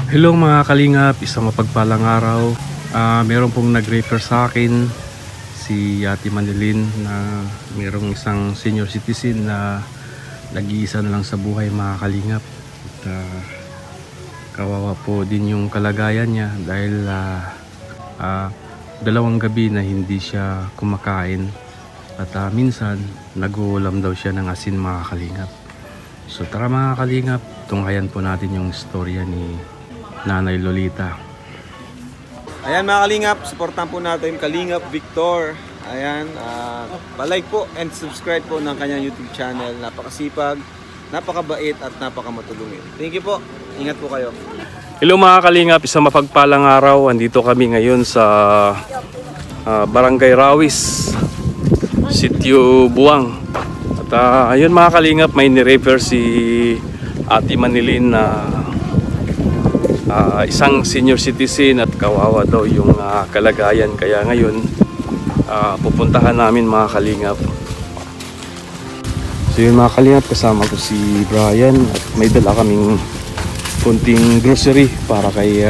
Hello mga kalingap, isang mapagpalang araw. Meron pong nag-refer sa akin si Ate Manilin na merong isang senior citizen na nag-iisa na lang sa buhay mga kalingap. At kawawa po din yung kalagayan niya dahil dalawang gabi na hindi siya kumakain at minsan nag-uulam daw siya ng asin mga kalingap. So tara mga kalingap, tunghayan po natin yung istorya ni Nanay Lolita. Ayan mga kalingap, supportan po natin Kalingap Victor. Ayan, palike po and subscribe po ng kanyang YouTube channel. Napakasipag, napakabait at napakamatulungin. Thank you po, ingat po kayo. Hello mga kalingap, isang mapagpalang araw. Andito kami ngayon sa Barangay Rawis, Sitio Buwang. At ayun mga kalingap, may ni-refer si Ate Manilin na isang senior citizen at kawawa daw yung kalagayan. Kaya ngayon pupuntahan namin mga kalingap. So yun mga kalingap, kasama ko si Brian at may dala kaming kunting grocery para kay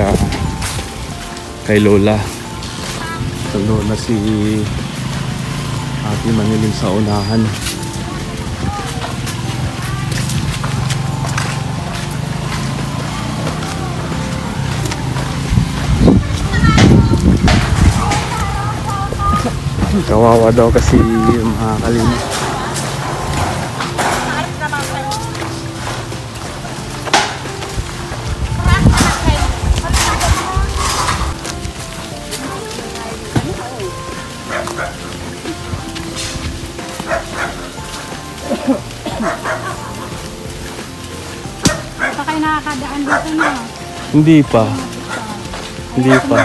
Lola. So Lola si Ate Manilin sa unahan. Kawawa daw kasi mga kalingap. Pa kayo nakakadaan dito na? Hindi pa. Hindi pa.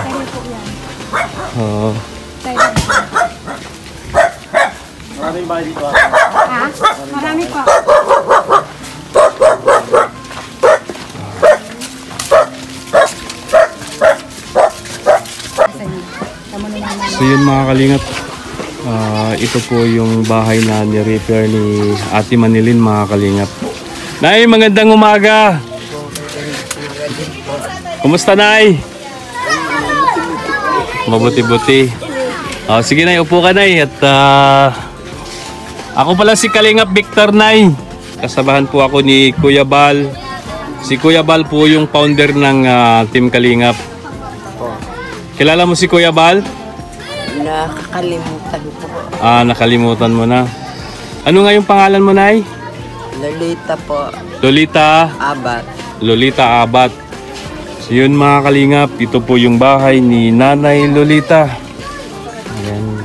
Oo. Maraming bahay dito. Ha? Marami po. So yun mga kalingap, ito po yung bahay na ni-repair ni Ate Manilin mga kalingap. Nay, magandang umaga. Kumusta Nay? Mabuti-buti. Sige Nay, upo ka Nay. At ako pala si Kalingap Victor Nay. Kasabahan po ako ni Kuya Bal. Si Kuya Bal po yung founder ng Team Kalingap. Kilala mo si Kuya Bal? Nakakalimutan po. Nakalimutan mo na. Ano nga yung pangalan mo Nay? Lolita po. Lolita Abat. Lolita Abat. So yun mga kalingap, ito po yung bahay ni Nanay Lolita. Ayan.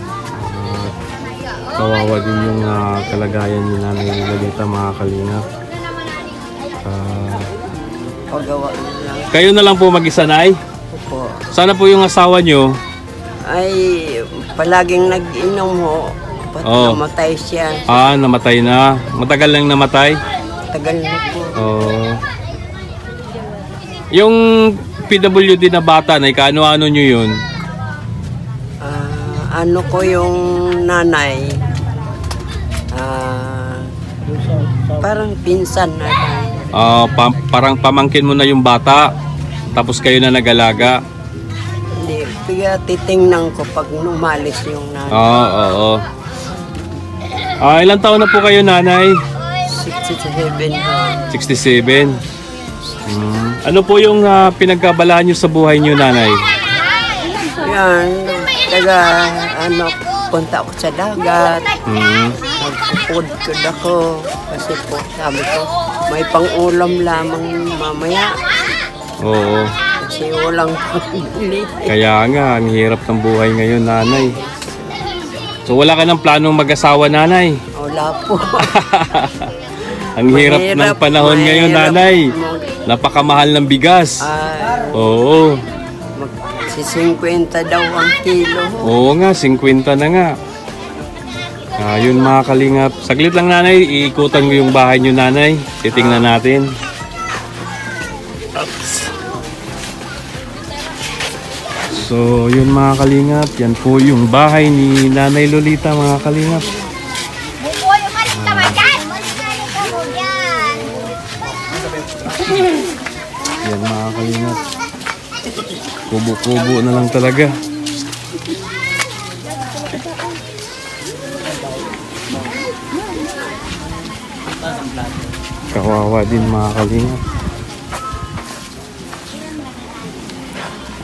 Kawawa din yung kalagayan ni Nanay Lolita mga kalingap. Pagawa lang Kayo na lang po mag-isa Nay? po. Sana po yung asawa nyo. Ay, palaging nag-inom ho. Ba't namatay siya? Namatay na. Matagal lang namatay? Tagal na po. Yung PWD na bata na kaano-ano nyo yun? Ano ko yung nanay? Parang pinsan na. Parang pamangkin mo na yung bata, tapos kayo na nag-alaga. Hindi, kaya titingnan ko pag numalis yung nanay. Oo. Ilang taon na po kayo nanay? 67. 67. Ano po yung pinagkabalaan nyo sa buhay nyo nanay? Yan, punta ako sa dagat. Nagpupudkod ako. Kasi po, sabi ko, may pang-ulam lamang mamaya. Oo. Kasi walang pambili. Kaya nga, ang hirap ng buhay ngayon nanay. So wala ka ng planong mag-asawa nanay? Wala po. Ang hirap ng panahon ngayon nanay. Napakamahal ng bigas. Oo. Mag-50 daw ang kilo. Oo nga, 50 na nga. Yun mga kalingap. Saglit lang nanay, iikutan ko yung bahay nyo nanay. Titingnan natin. So yun mga kalingap, yan po yung bahay ni Nanay Lolita mga kalingap. Yan mga kalingap. Kubo-kubo na lang talaga. Kawawa din mga kalingap.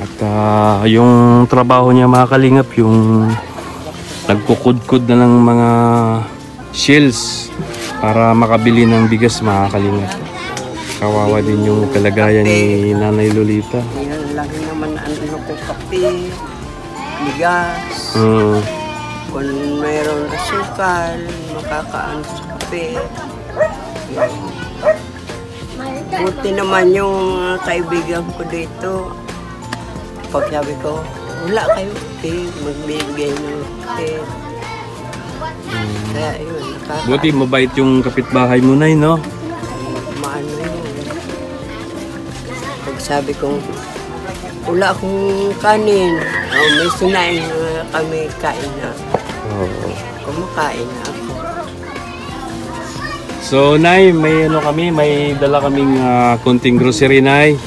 At yung trabaho niya mga kalingap, yung nagkukudkud na ng mga shells para makabili ng bigas mga kalingap. Kawawa din yung kalagayan ni Nanay Lolita. Yan lang naman ang ano ko, kape, bigas. Kung mayroon asukal, makakaan sa kape. Buti naman yung kaibigan ko dito. Pag sabi ko, wala kayo kape, magbibigay ng kape. Kaya yun, Buti mabait yung kapitbahay mo, Nay, no? maano yun. Pag sabi ko, wala akong kanin. May sinain na kami kain na. Oo. Kumakain na ako. So, Nay, may may dala kaming konting grocery, Nay.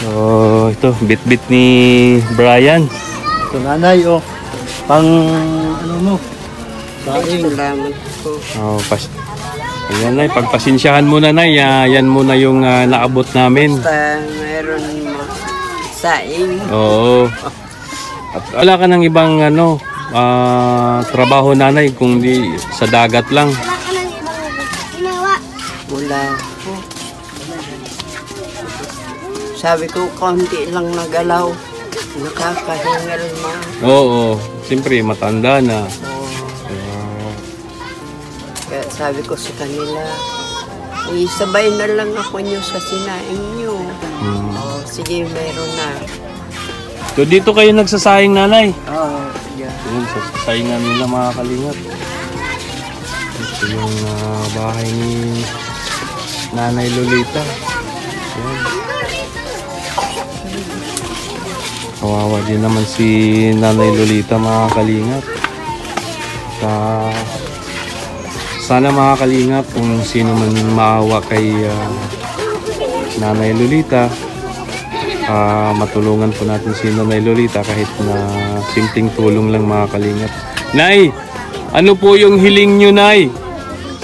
So, ito, bit-bit ni Brian. Ito nanay, oh. Pang ano mo? Salamat po. Oh, ayan, Nay, pagpasensyahan muna, Nay. Yan muna yung naabot namin. Basta mayroon saing. Oo. At wala ka ng ibang trabaho, Nanay, kung di sa dagat lang. Wala po. Sabi ko, konti lang nagalaw. Nakakahingal na. Oo, siyempre matanda na. Kaya sabi ko sa kanila, isabay na lang ako nyo sa sinaing nyo. Oh, sige, mayroon na. So dito kayo nagsasayang, Nanay. Oo, yeah. Yun, sa saingan nila mga kalingap. Ito yung bahay ni Nanay Lolita. Yan. Kawawa din naman si Nanay Lolita mga kalingap. Sana mga kalingap, kung sino man maawa kay Nanay Lolita, matulungan po natin si Nanay Lolita kahit na simpleng tulong lang mga kalingap. Nay, ano po yung hiling nyo, Nay?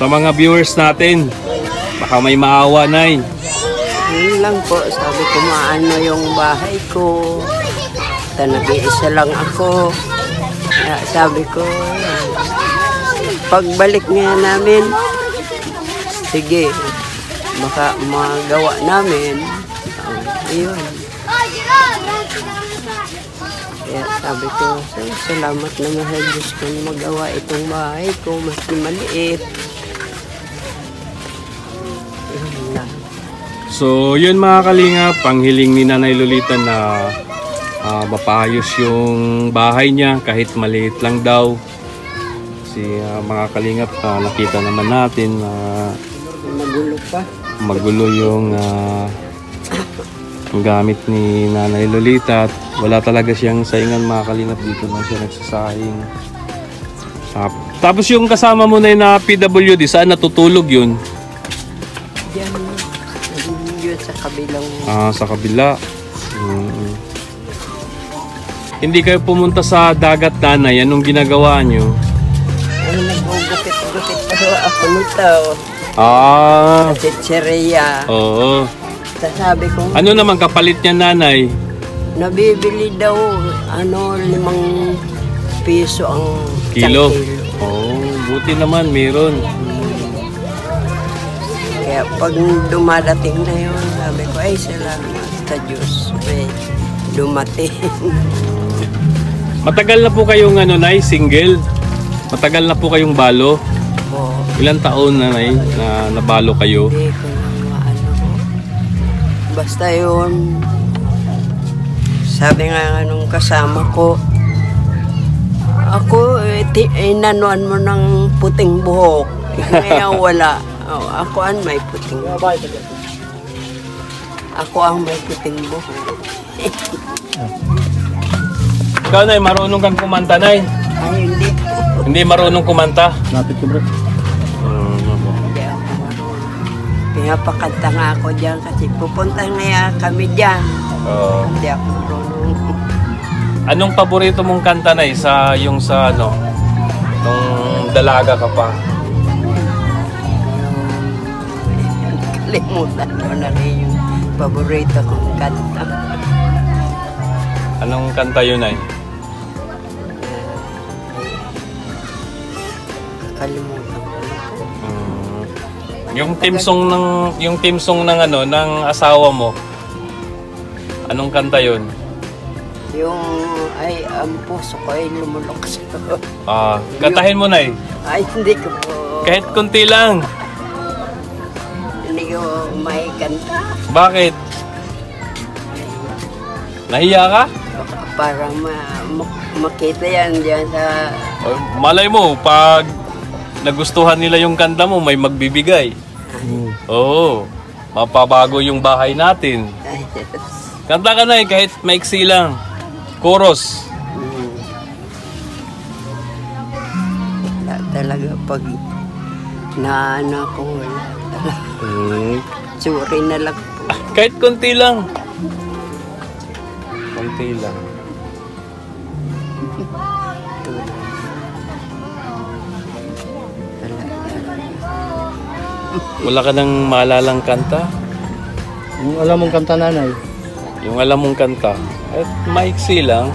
Sa mga viewers natin. Baka may maawa, Nay. Yun lang po, sabi ko maano yung bahay ko. Nag-iisa lang ako. Kaya sabi ko, pagbalik nga namin, sige, baka magawa namin. Ayun. Kaya sabi ko, salamat naman sa Diyos ko na magawa itong bahay ko, maski maliit. Ayun lang. So, yun mga kalingap, panghiling ni Nanay Lolita na mapayos yung bahay niya kahit maliit lang daw. Kasi mga kalingap, nakita naman natin Magulo pa. magulo yung gamit ni Nanay Lolita at wala talaga siyang saingan mga kalingap. Dito lang siya nagsasaing. Tapos yung kasama mo na yung PWD, saan natutulog yun? Diyan, yun sa kabilang. Sa kabila. Hindi kayo pumunta sa dagat, Nanay. Anong ginagawa nyo? Ay, nag-gupit-gupit ako nito. Chicheria. Oo. Sabi ko, Ano naman kapalit niya, Nanay? nabibili daw, 5 piso ang Kilo? isang kilo. Oo, buti naman, meron. Kaya pag dumadating na yun, sabi ko, ay salamat sa Diyos. May dumating. Matagal na po kayong Nay, single? Matagal na po kayong balo? Oo. Ilang taon, Nanay, na nabalo kayo? Hindi ko na maano. Basta yun, sabi nga nung kasama ko, ako, inanuan mo ng puting buhok. Ngayon wala. Oh, ako ang may puting buhok. Ako ang may puting buhok. Ikaw, Nay, marunong kang kumanta, Nay? Ay, hindi. Hindi marunong kumanta? Lapit ko, bro. Hindi ako marunong. Pinapakanta nga ako dyan kasi pupunta na kami dyan. Oo. Hindi ako marunong. Anong paborito mong kanta na sa yung sa ano? Nung dalaga ka pa. Kalimutan ko na rin yung paborito kong kanta. Anong kanta yun ay? Kalimutan ko na. Yung team song ng ano ng asawa mo. Anong kanta yun? Yung ay ang puso ko ay lumulok sa Kantahin mo na ay hindi ko po Kahit konti lang. hindi ko may kanta Bakit? Nahiya ka? para makita yan dyan sa Malay mo, pag nagustuhan nila yung kanta mo, may magbibigay. Oo. Mapabago yung bahay natin. Kanta ka na kahit maiksi lang. Chorus. wala talaga pag naana ko wala talaga. Sorry na lang po. Kahit konti lang. Konti lang. Wala ka nang maalalang kanta? Yung alam mong kanta, nanay. Yung alam mong kanta? At maiksi lang.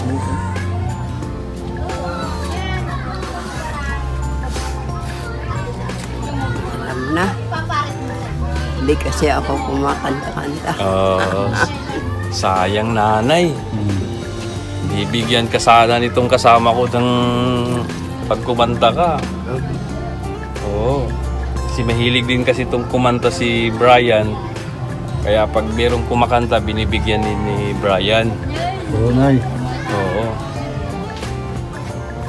Alam na. Hindi kasi ako kumakanta-kanta. Sayang nanay. Bibigyan ka sana nitong kasama ko ng pagkumanta ka. Oo. Kasi mahilig din kasi itong kumanta si Brian. Kaya pag merong kumakanta, binibigyan ni Brian. Oo, nay. Oo.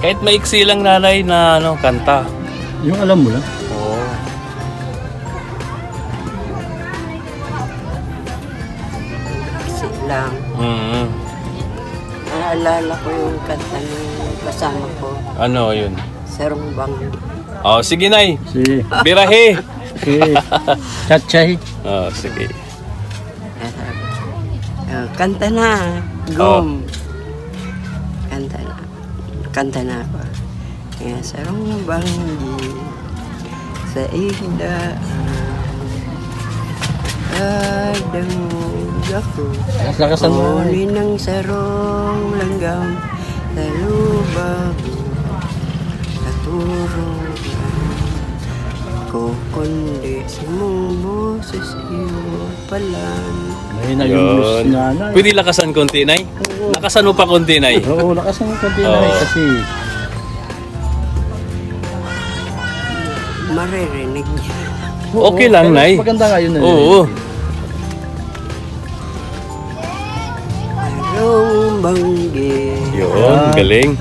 Kahit maiksi lang nanay na kanta. Yung alam mo lang. Oo. Kasi lang. Naalala ko yung kanta ng kasama ko. Ano yun? Sarumbang. Sige nay. Si Birahe. Chatchay. Sige. Kanta na. Gum. Kanta na. Kanta na ako. Kaya sarumbang sa igdaan. Adamog ako. Lakasan mo. Uli ng sarong langgam sa lubag katurong ko kundi sa mong boses iyo palan. Mahina yung blues, nanay. Pwede lakasan konti nay? Lakasan mo pa konti nay? Oo, lakasan mo konti, nanay, kasi Maririnig niya. Okay lang, pero nay. Maganda nga yun, nay. Oo. Sarumbanggi Yun, galing.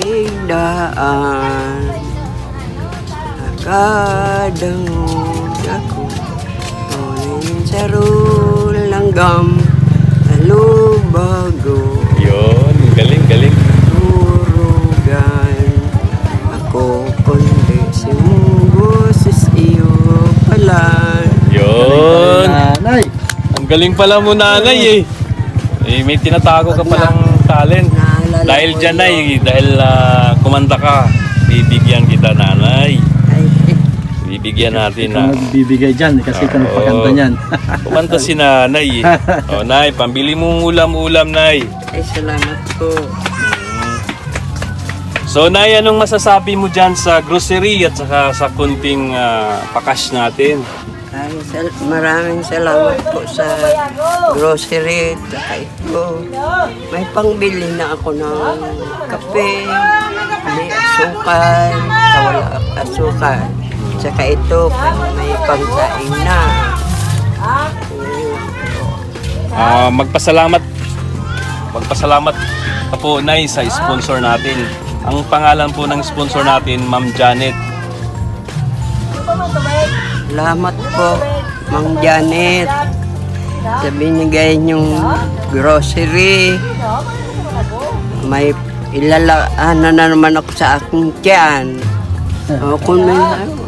igdaan nakadangog ako uling sarong langgam sa lubago Yun, galing. turugan ako kundi si mong boses iyo pala. Yun. Nanay. Ang galing pala mo nanay eh. May tinatago ka palang talent. Naalala Dahil ko dyan yun. nay, dahil kumanta ka, bibigyan kita nanay. Ay, Bibigyan natin Ikaw na. nagbibigay dyan, kasi ikaw Oo. nagpakanta niyan. Kumanta si nanay eh. Nay, pambili mong ulam-ulam nay. ay salamat po. So nay, anong masasabi mo dyan sa grocery at saka sa kunting pakas natin? Ay, maraming salamat po sa grocery at ito. May pangbili na ako ng kape, may asukal, wala asukal. Tsaka ito, may pangsaing na. Magpasalamat ka po nay sa sponsor natin. Ang pangalan po ng sponsor natin, Ma'am Janet. Salamat po, Mang Janet, sa binigay niyong grocery. May na naman ako sa aking tiyan. Kung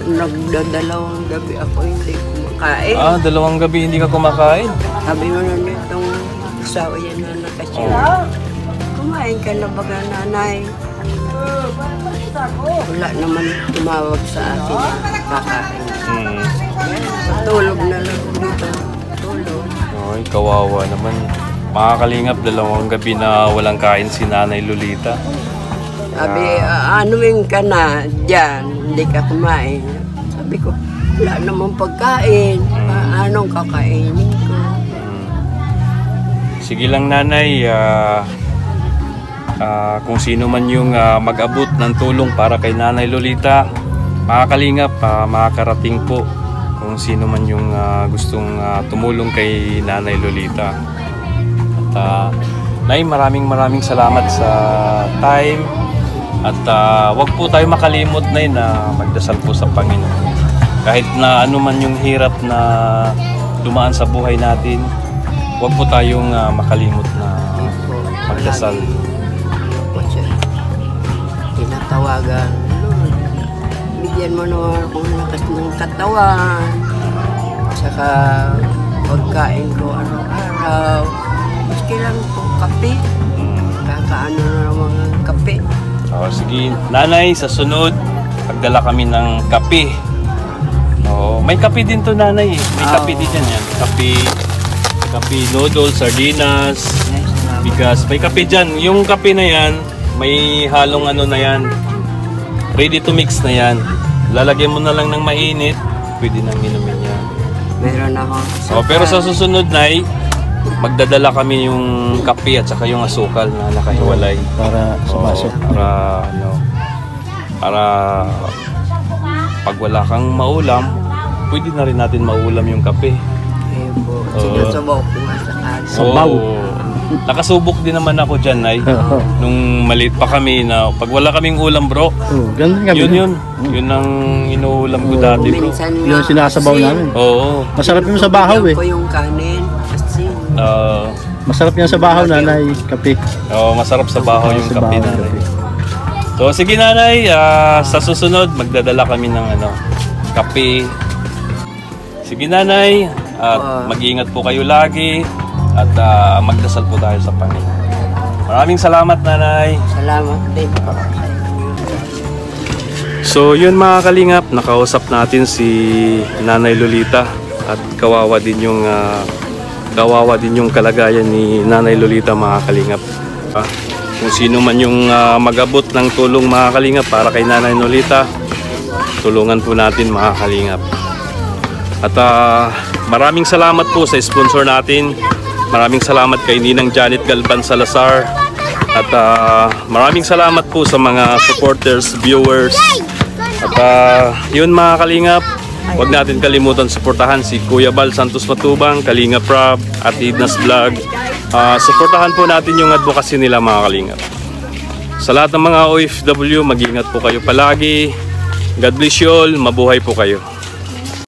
nagdadalawang gabi ako hindi kumakain. 2 gabi hindi ka kumakain. Sabi mo na nitong Asawa yan na nakasya. Kumain ka na baga nanay? Wala naman tumawag sa akin. Kakain. Tulog na lang dito. Tulog. Ay, kawawa naman. Mga kalingap, 2 gabi na walang kain si Nanay Lolita. Sabi, anuin ka na dyan, hindi ka kumain. Sabi ko, wala namang pagkain. Anong kakainin ko? Sige lang Nanay, kung sino man yung mag-abot ng tulong para kay Nanay Lolita, mga kalingap, makakarating po kung sino man yung gustong tumulong kay Nanay Lolita. At Nay, maraming salamat sa time. At wag po tayo makalimot Nay na magdasal po sa Panginoon. Kahit na ano man yung hirap na dumaan sa buhay natin, wag po tayong makalimot na magdasal. Tinatawagan, Lord, bigyan mo naman akong lakas ng katawan. Saka pagkain ko araw-araw. Maski lang po kape. Kakaano na naman ang kape. Sige, Nanay, sa sunod, pagdala kami ng kape. May kape din to Nanay. May kape din yan. Kape, noodles, sardinas, bigas. May kape dyan. Yung kape na yan, may halong ano na yan. Ready to mix na yan. Lalagyan mo na lang ng mainit, pwede nang inumin yan. Meron ako. Pero sa susunod Nay, magdadala kami yung kape at saka yung asukal na nakahiwalay. Para sa baso. Para pag wala kang maulam, pwede na rin natin maulam yung kape. Ayun po. Sinusubaw ko nga sa kanin. Sabaw. Nakasubok din naman ako dyan, Nay. Nung maliit pa kami na pag wala kaming ulam, bro. Ganun kami. Yun ang inuulam ko dati, bro. Minsan Yun ang sinasabaw namin. Oo. Masarap yung sa bahaw eh. po yung kanin. Asin. Masarap yan sa bahaw, Nanay. Kape. Masarap sa bahaw yung Sa kape, bahaw, Nanay. kape. So sige Nanay, sa susunod magdadala kami ng kape. Sige Nanay, at mag-iingat po kayo lagi at magdasal po tayo sa Panginoon. Maraming salamat Nanay. Salamat din po. So yun mga kalingap, nakausap natin si Nanay Lolita at kawawa din yung kalagayan ni Nanay Lolita mga kalingap. Kung sino man yung mag-abot ng tulong mga kalingap para kay Nanay Lolita, tulungan po natin mga kalingap. At maraming salamat po sa sponsor natin. Maraming salamat kay Ninang Janet Galban Salazar. At maraming salamat po sa mga supporters, viewers. At yun mga kalingap, huwag natin kalimutan suportahan si Kuya Bal Santos Matubang, Kalingap Rob at Idnas Vlog. Suportahan po natin yung advocacy nila mga kalingap. Sa lahat ng mga OFW, mag-ingat po kayo palagi. God bless you all. Mabuhay po kayo.